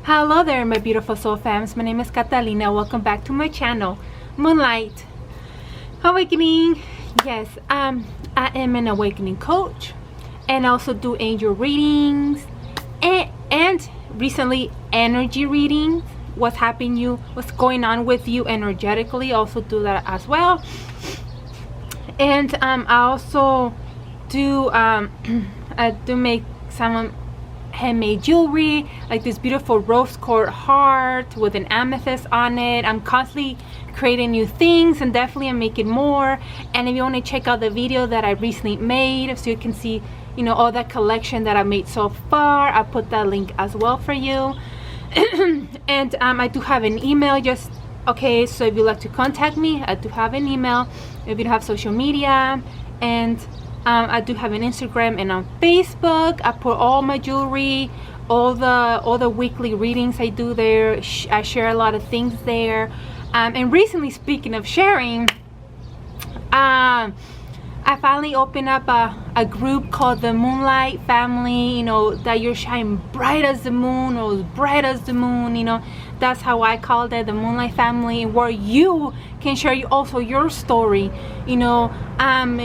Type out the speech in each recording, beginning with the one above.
Hello there, my beautiful soul fams. My name is Catalina. Welcome back to my channel, Moonlight Awakening. Yes, I am an awakening coach and also do angel readings and recently energy readings. What's happening you, what's going on with you energetically, also do that as well. And I also do I do make some handmade jewelry, like this beautiful rose quartz heart with an amethyst on it. I'm constantly creating new things, and definitely I'm making more. And if you want to check out the video that I recently made, so you can see, you know, all that collection that I made so far, I'll put that link as well for you. And I do have an email, just okay, so if you'd like to contact me, I do have an email. If you don't have social media, and I do have an Instagram and on Facebook. I put all my jewelry, all the weekly readings I do there. I share a lot of things there. And recently, speaking of sharing, I finally opened up a group called the Moonlight Family. You know, that you're shining bright as the moon, or as bright as the moon. You know, that's how I called it, the Moonlight Family, where you can share also your story. You know,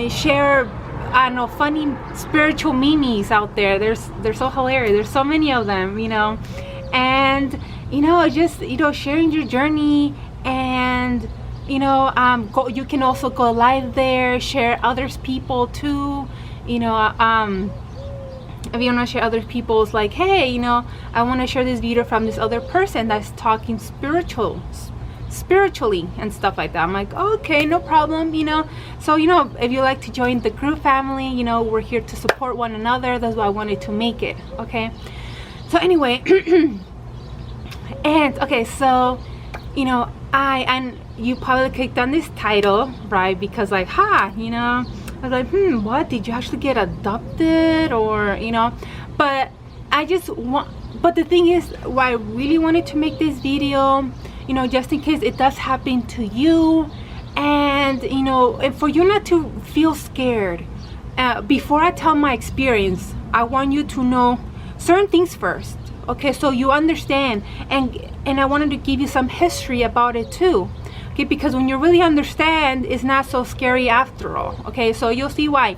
share, I don't know, funny spiritual memes out there. They're so hilarious. There's so many of them, you know. And you know, just, you know, sharing your journey. And you know, you can also go live there, share others people too. You know, if you want to share other people's, like, hey, you know, I want to share this video from this other person that's talking spiritually and stuff like that. I'm like, okay, no problem, you know. So, you know, if you like to join the group family, you know, we're here to support one another. That's why I wanted to make it. Okay, so anyway, and okay, so, you know, and you probably clicked on this title, right? Because, like, you know, I was like, what, did you actually get adopted, or, you know? But I just want, but the thing is, why I really wanted to make this video, you know, just in case it does happen to you, and you know, and for you not to feel scared. Before I tell my experience, I want you to know certain things first, okay, so you understand. And I wanted to give you some history about it too, okay, because when you really understand, it's not so scary after all. Okay, so you'll see why.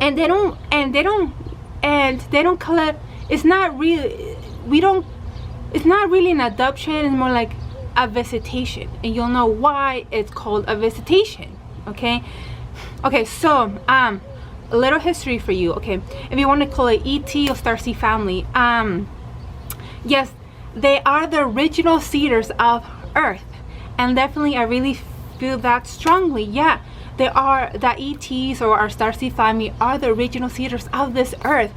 and they don't call it, it's not really, it's not really an adoption, it's more like a visitation, and you'll know why it's called a visitation. Okay, so a little history for you. Okay, if you want to call it ET or Starseed family, yes, they are the original seeders of Earth, and definitely I really feel that strongly. Yeah, they are, the ETs or our Starseed family are the original seeders of this Earth.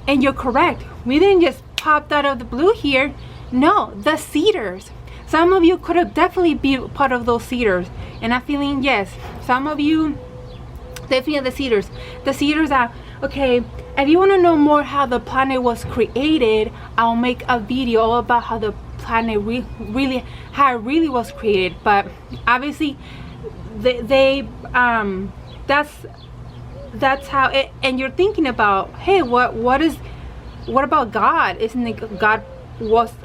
And you're correct, we didn't just popped out of the blue here. No, the seeders. Some of you could have definitely be part of those seeders, and I'm feeling, yes, some of you definitely are the seeders. The seeders are, okay, if you want to know more how the planet was created, I'll make a video all about how the planet really was created. But obviously that's how it. And you're thinking about, hey, what about God? Isn't it God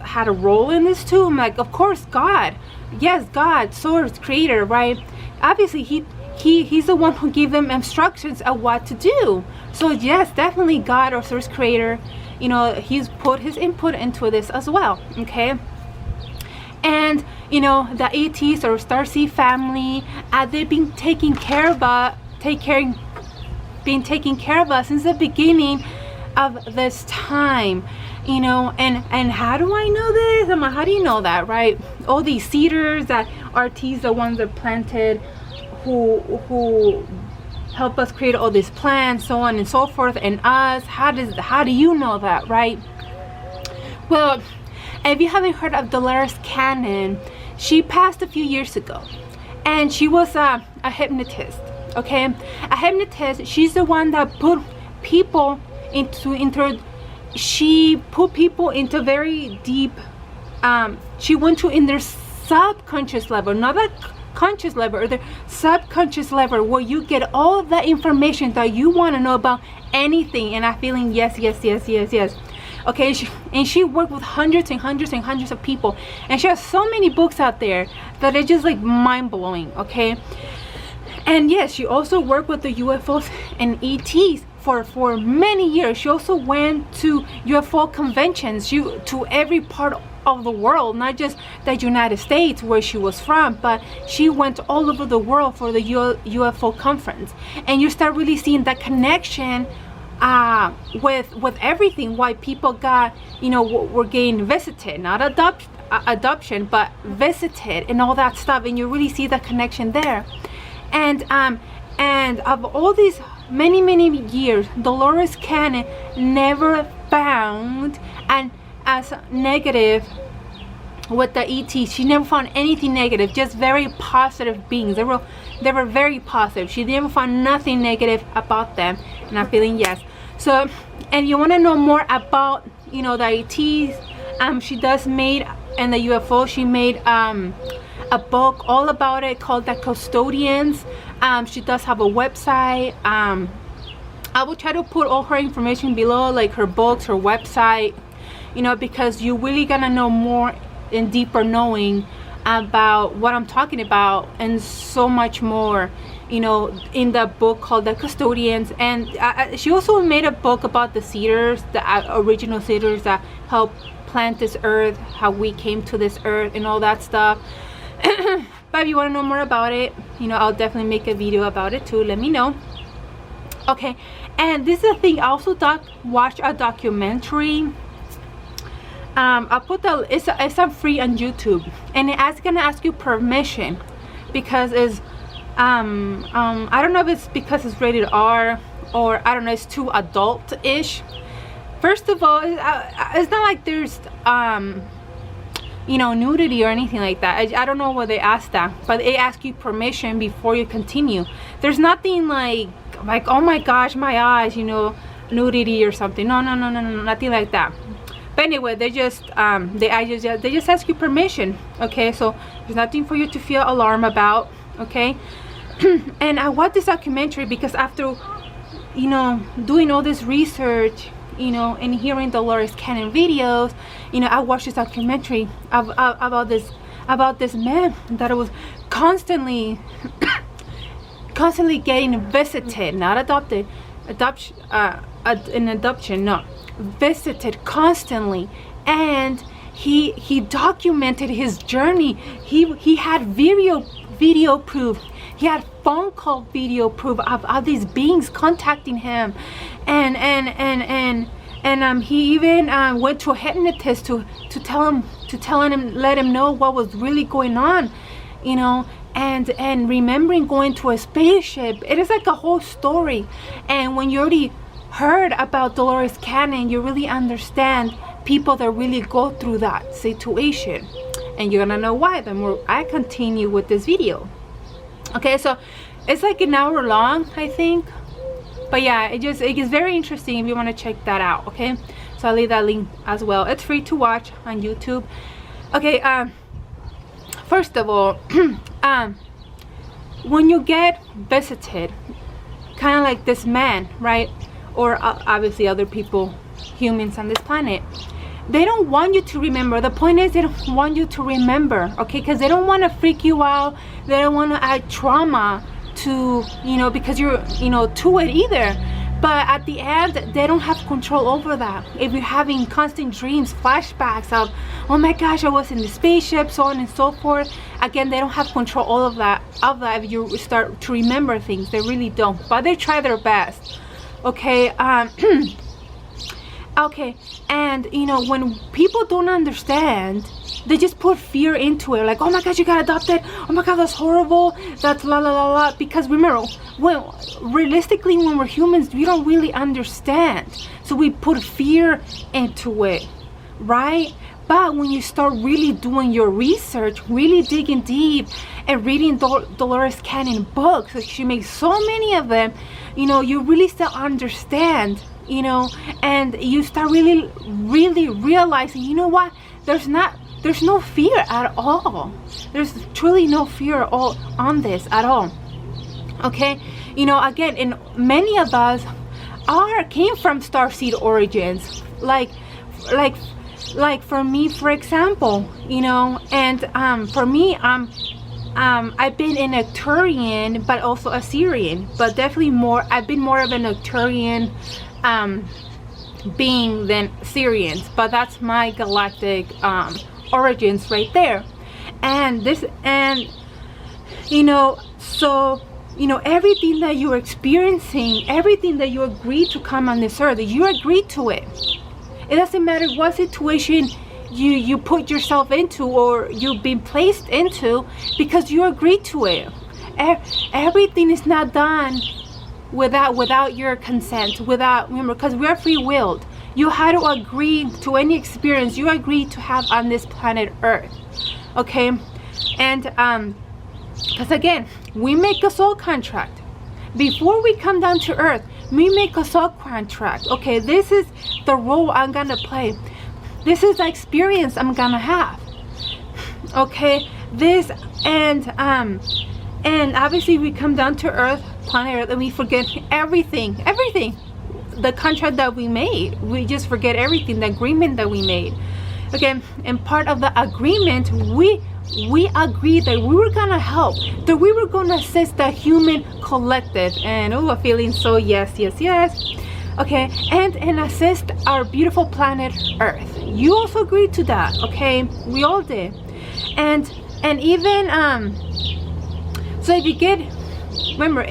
had a role in this too? I'm like, of course, God, yes, God, source, creator, right? Obviously he's the one who gave them instructions of what to do. So yes, definitely God or source creator, you know, he's put his input into this as well. Okay, and you know, the ETs or Starseed family, they've been taking care of us since the beginning of this time, you know. And how do I know this? I'm like, how do you know that, right? All these seeders that RTs, the ones that planted, who help us create all these plants, so on and so forth, and us, how do you know that, right? Well, if you haven't heard of Dolores Cannon, she passed a few years ago, and she was a hypnotist. Okay, a hypnotist. She's the one that put people she put people into very deep, she went to in their subconscious level, not that conscious level, or the subconscious level, where you get all of that information that you want to know about anything. And I'm feeling, yes. Okay, and she worked with hundreds and hundreds and hundreds of people, and she has so many books out there that are just like mind-blowing. Okay, and yes, she also worked with the UFOs and ETs for many years. She also went to UFO conventions, to every part of the world, not just the United States where she was from, but she went all over the world for the UFO conference. And you start really seeing that connection with everything, why people got, were getting visited, not adoption, but visited and all that stuff. And you really see the connection there. And of all these many years, Dolores Cannon never found as negative with the ET. She never found anything negative, just very positive beings. They were very positive. She never found nothing negative about them. And I'm feeling yes. So, and you want to know more about the ETs, she does made, and the UFO, she made a book all about it called The Custodians. She does have a website. I will try to put all her information below, like her books, her website, because you're really gonna know more and deeper knowing about what I'm talking about, and so much more, in the book called The Custodians. And she also made a book about the seeders, the original seeders that helped plant this earth, how we came to this earth and all that stuff. But if you want to know more about it, I'll definitely make a video about it too. Let me know. Okay, and this is the thing. I also watch a documentary. I'll put it's free on YouTube, and it's gonna ask you permission, because it's I don't know if it's because it's rated R, or I don't know, it's too adult-ish. First of all, it's not like there's nudity or anything like that. I don't know why they ask that, but they ask you permission before you continue. There's nothing like oh my gosh, my eyes, nudity or something. No, nothing like that. But anyway, they just ask you permission. Okay, so there's nothing for you to feel alarmed about. Okay. And I watched this documentary because after doing all this research, and hearing Dolores Cannon videos, I watched this documentary about this man that was constantly getting visited, not adopted, visited constantly. And he documented his journey. He had video proof. He had phone call video proof of these beings contacting him, and he even went to a hypnotist to let him know what was really going on, and remembering going to a spaceship. It is like a whole story. And when you already heard about Dolores Cannon, you really understand people that really go through that situation, and you're gonna know why the more I continue with this video. Okay, so it's like an hour long, I think, but yeah, it gets very interesting if you want to check that out. Okay, so I'll leave that link as well. It's free to watch on YouTube. Okay, first of all, when you get visited, kind of like this man, right, or obviously other people, humans on this planet, they don't want you to remember. The point is, they don't want you to remember, okay, because they don't want to freak you out. They don't want to add trauma to, because you're, to it either. But at the end, they don't have control over that. If you're having constant dreams, flashbacks of, oh my gosh, I was in the spaceship, so on and so forth, again, they don't have control all of that if you start to remember things. They really don't, but they try their best. Okay, okay, and when people don't understand, they just put fear into it, like, oh my gosh, you got adopted, oh my god, that's horrible, that's la la la la. Because remember, realistically, when we're humans, we don't really understand, so we put fear into it, right? But when you start really doing your research, really digging deep, and reading Dolores Cannon books, like she makes so many of them, you really start understand, and you start really realizing, what, there's no fear at all. There's truly no fear on this at all. Okay, again, and many of us came from starseed origins, like like for me, for example, you know, and for me, I've been an Arcturian, but also a Sirian, but definitely I've been more of an Arcturian being than Sirians, but that's my galactic origins right there. And you know, so, you know, everything that you're experiencing, everything that you agreed to come on this earth, you agreed to it. It doesn't matter what situation you put yourself into or you've been placed into, because you agreed to it. Everything is not done without your consent, remember, because we're free-willed. You had to agree to any experience you agreed to have on this planet Earth, okay? And because again, we make a soul contract before we come down to Earth. We make a soul contract. Okay, this is the role I'm gonna play. This is the experience I'm gonna have. Okay, this and obviously we come down to Earth, planet Earth, and we forget everything. The contract that we made, we just forget everything. The agreement that we made. Okay, and part of the agreement, we agreed that we were gonna help, that we were gonna assist the human collective, and I'm feeling so yes. Okay, and assist our beautiful planet Earth. You also agreed to that, okay? We all did. And even so if you get, remember,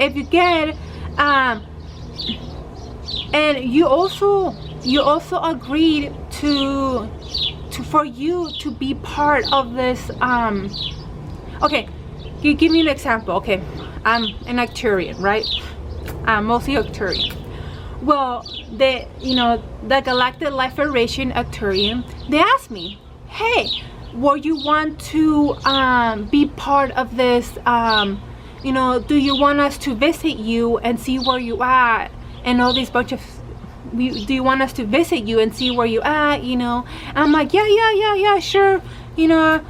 and you also agreed to for you to be part of this. Okay, give me an example. Okay, I'm an Arcturian, right? I'm mostly Arcturian. Well, the Galactic Life Federation Arcturian, they asked me, hey, would you want to be part of this? You know, do you want us to visit you and see where you at, and all these bunch of. Do you want us to visit you and see where you at? You know, I'm like, yeah, sure. You know,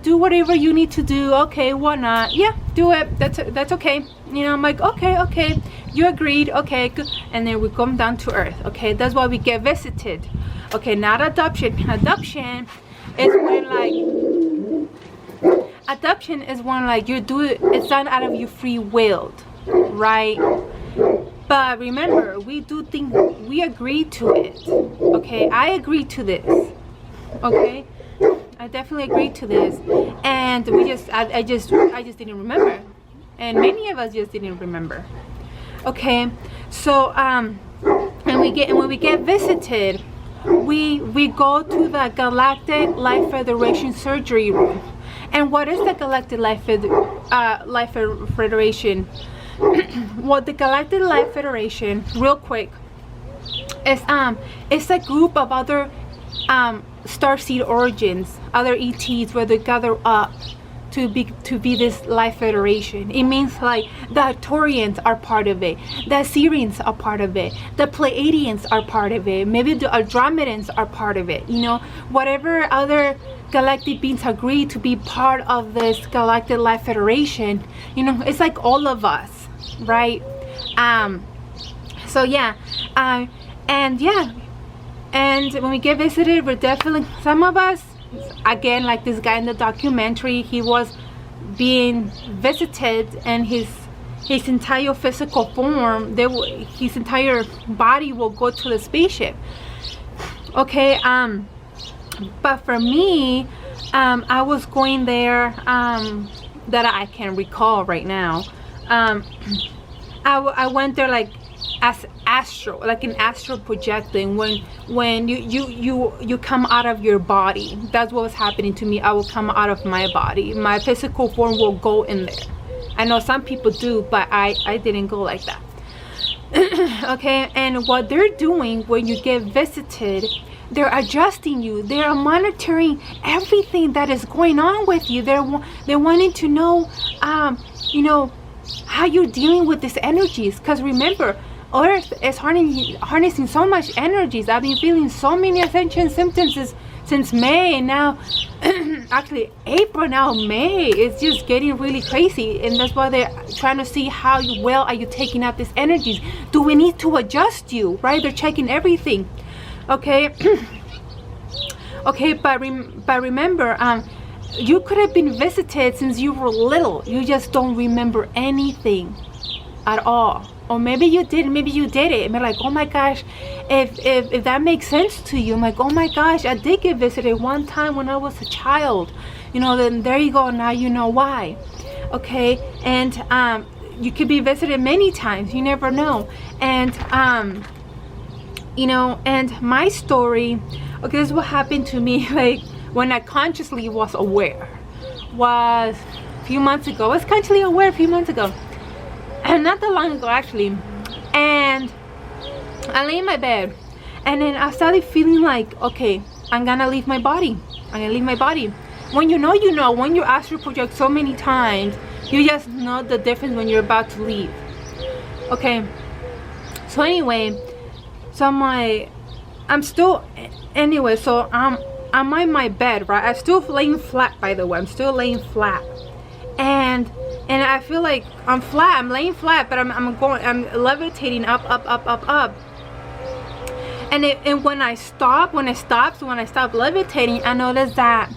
do whatever you need to do. Okay, why not? Yeah, do it. That's okay. You know, I'm like, okay, you agreed. Okay, good. And then we come down to Earth. Okay, that's why we get visited. Okay, not adoption. Adoption is when like you do it. It's done out of your free will, right? But remember, we do things, we agreed to it. Okay, I agreed to this. Okay, I definitely agreed to this, and I just didn't remember, and many of us just didn't remember. Okay, so and when we get visited, we go to the Galactic Life Federation surgery room. And what is the Galactic Life Federation? Well, the Galactic Life Federation, real quick, is it's a group of other starseed origins, other ETs, where they gather up to be this life federation. It means like the Arcturians are part of it, the Sirians are part of it, the Pleiadians are part of it, maybe the Andromedans are part of it. You know, whatever other galactic beings agree to be part of this Galactic Life Federation. You know, it's like all of us. Right, so yeah, and when we get visited, we're definitely, some of us, again, like this guy in the documentary, he was being visited, and his entire physical form, his entire body will go to the spaceship. Okay, but for me, I was going there, that I can recall right now. I went there like as astral, like an astral projecting, when you come out of your body. That's what was happening to me. I will come out of my body. My physical form will go in there. I know some people do, but I didn't go like that. Okay, and what they're doing when you get visited, they're adjusting you. They are monitoring everything that is going on with you. They're wanting to know, you know, how you're dealing with these energies, because remember, Earth is harnessing so much energies. I've been feeling so many ascension symptoms since May, and now actually April, now May. It's just getting really crazy, and that's why they're trying to see how well are you taking out these energies. Do we need to adjust you, right? They're checking everything. Okay. Okay, but remember, you could have been visited since you were little. You just don't remember anything at all. Or maybe you did, maybe you did it. And you're like, oh my gosh, if that makes sense to you, I'm like, oh my gosh, I did get visited one time when I was a child. You know, then there you go, now you know why. Okay, and you could be visited many times, you never know. And you know, and my story, okay, this is what happened to me, like when I consciously was aware, was a few months ago. I was consciously aware a few months ago, and not that long ago actually. And I lay in my bed, and then I started feeling like, okay, I'm gonna leave my body. I'm gonna leave my body. When you know, you know. When you astral project so many times, you just know the difference when you're about to leave. Okay, so anyway, so I'm still, anyway, so I'm on my bed, right? I'm still laying flat, by the way. I'm still laying flat, and I feel like I'm flat. I'm laying flat, but I'm levitating up. And when I stop levitating, I noticed that,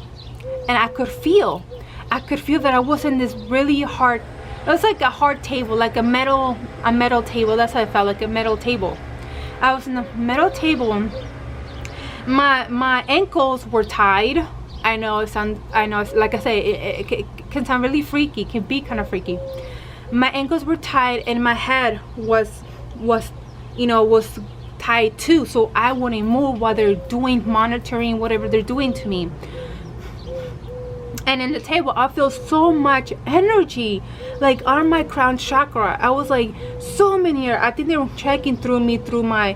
and I could feel that I was in this really hard, it was like a hard table, like a metal table. That's how I felt, like a metal table. I was in a metal table. My ankles were tied. I know it's like I say, it can sound really freaky, can be kind of freaky. My ankles were tied, and my head was tied too, so I wouldn't move while they're monitoring whatever they're doing to me. And in the table, I feel so much energy, like on my crown chakra. I was like, so many, I think they were checking through me, through my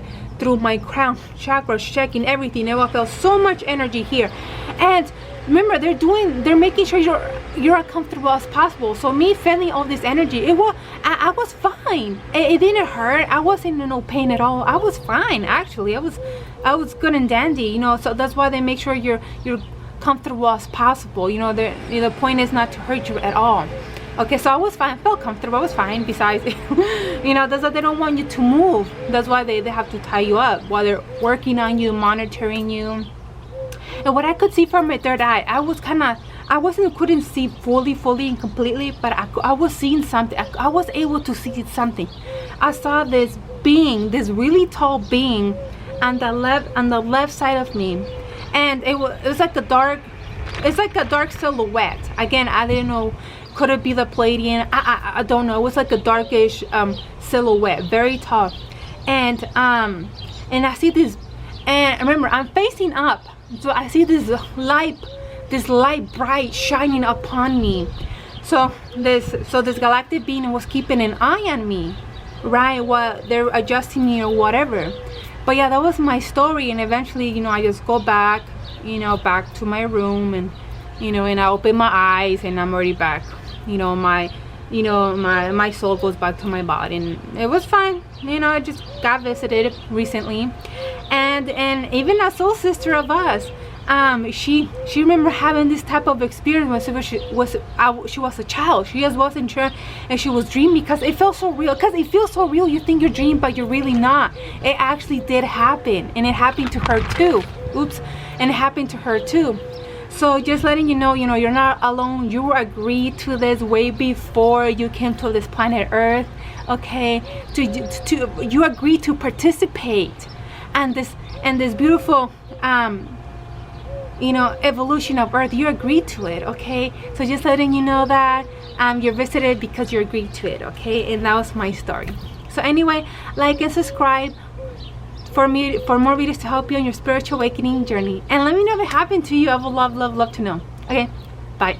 crown chakra, checking everything. And I felt so much energy here. And remember, they're making sure you're as comfortable as possible. So me feeling all this energy, I was fine. It didn't hurt. I wasn't in no pain at all. I was fine, actually. I was good and dandy, you know. So that's why they make sure you're comfortable as possible. You know, the point is not to hurt you at all. Okay, so I was fine. I felt comfortable. I was fine. Besides, you know, that's why they don't want you to move. That's why they have to tie you up while they're working on you, monitoring you. And what I could see from my third eye, couldn't see fully and completely, but I was seeing something. I was able to see something. I saw this being, this really tall being, on the left side of me, and it was like a dark silhouette. Again, I didn't know. Could it be the Palladian? I don't know. It was like a darkish silhouette, very tall, and I see this. And remember, I'm facing up, so I see this light bright shining upon me. So this galactic being was keeping an eye on me, right, while they're adjusting me or whatever. But yeah, that was my story. And eventually, you know, I just go back, you know, back to my room, and you know, and I open my eyes, and I'm already back. You know, my soul goes back to my body, and it was fine. You know, I just got visited recently, and even a soul sister of us, she remember having this type of experience when she was a child. She just wasn't sure, and she was dreaming because it felt so real. Because it feels so real, you think you're dreaming, but you're really not. It actually did happen, and it happened to her too. Oops, and it happened to her too. So just letting you know, you're not alone. You agreed to this way before you came to this planet Earth. Okay, you agreed to participate, and this beautiful evolution of Earth. You agreed to it. Okay, so just letting you know that you're visited because you agreed to it. Okay, and that was my story. So anyway, like and subscribe for more videos to help you on your spiritual awakening journey, and let me know if it happened to you. I would love to know. Okay, bye.